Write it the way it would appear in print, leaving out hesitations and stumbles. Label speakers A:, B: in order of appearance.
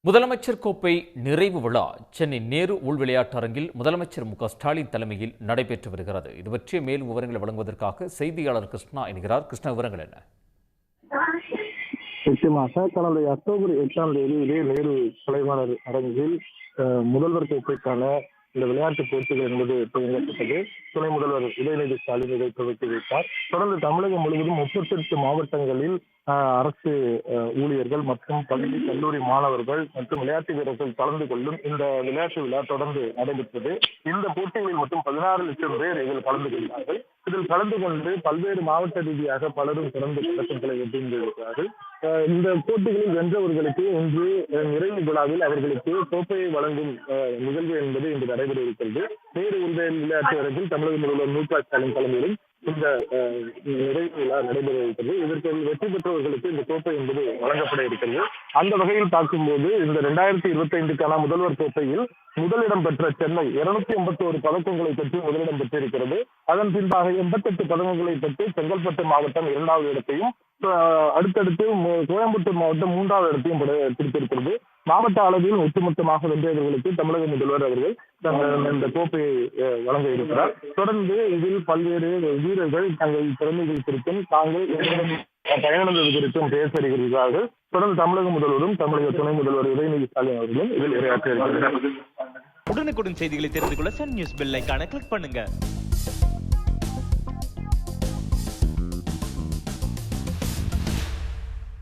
A: முதலமைச்சர் கோப்பை நிறைவு விழா சென்னை நேரு உள் விளையாட்டரங்கில் முதலமைச்சர் மு.க.ஸ்டாலின் தலைமையில் நடைபெற்று வருகிறது. இது பற்றிய மேலும் விவரங்களை வழங்குவதற்காக செய்தியாளர் கிருஷ்ணா இணைகிறார். கிருஷ்ணா, விவரங்கள் என்ன?
B: நிச்சயமாக கடந்த அக்டோபர் 8ஆம் தேதி இதே நேரு கலைவாணர் அரங்கில் முதல்வர் கோப்பைக்கான இந்த விளையாட்டுப் போட்டிகள் என்பது துவங்கப்பட்டது. துணை முதல்வர் உதயநிதி ஸ்டாலின் இதை துவக்கி வைத்தார். தொடர்ந்து தமிழகம் முழுவதும் 38 மாவட்டங்களில் அரசு ஊழியர்கள் மற்றும் பள்ளி கல்லூரி மாணவர்கள் மற்றும் விளையாட்டு வீரர்கள் கலந்து கொள்ளும் இந்த விளையாட்டு விழா தொடர்ந்து நடைபெற்றது. இந்த போட்டிகளில் மட்டும் 16 லட்சம் பேர் இதில் கலந்து கொண்டார்கள். இதில் கலந்து கொண்டு பல்வேறு மாவட்ட ரீதியாக பலரும் சிறந்த பதக்கங்களை வென்றிருக்கிறார்கள். இந்த போட்டிகளில் வென்றவர்களுக்கு இன்று நிறைவு விழாவில் அவர்களுக்கு கோப்பையை வழங்கும் நிகழ்வு என்பது இன்று நடைபெற இருக்கிறது. நேரு உள் விளையாட்டு அரங்கில் தமிழக முதல்வர் மு.க.ஸ்டாலின் தலைமையிலும் இந்த நிறைவு விழா நடைபெற இருக்கிறது. இதற்கு வெற்றி பெற்றவர்களுக்கு இந்த கோப்பை என்பது வழங்கப்பட இருக்கிறது. அந்த வகையில் பார்க்கும்போது இந்த 2025க்கான முதல்வர் கோப்பையில் முதலிடம் பெற்ற சென்னை 281 பதக்கங்களை பெற்று முதலிடம் பெற்றிருக்கிறது. அதன் பின்பாக 88 பதக்கங்களை பெற்று செங்கல்பட்டு மாவட்டம் 2வது இடத்தையும், அடுத்தடுத்து கோயம்புத்தூர் மாவட்டம் 3வது இடத்தையும் பிடித்திருக்கிறது. மாவட்ட அளவில் ஒட்டுமொத்தமாக வென்றவர்களுக்கு தமிழக முதல்வர் அவர்கள் இந்த கோப்பையை வழங்க இருக்கிறார். தொடர்ந்து இதில் பல்வேறு வீரர்கள் தங்கள் திறமைகள் குறித்தும் தாங்கள் பயணிந்தது குறித்தும் பேச இருக்கிறார்கள். தொடர்ந்து தமிழக முதல்வரும் தமிழக துணை முதல்வர் உதயநிதி ஸ்டாலின் அவர்களும் இதில் உரையாற்ற இருக்கிறார்.
C: உடனுக்குடன் செய்திகளை தெரிந்து கொள்ள சன் நியூஸ் பெல் ஐகானை கிளிக் பண்ணுங்க.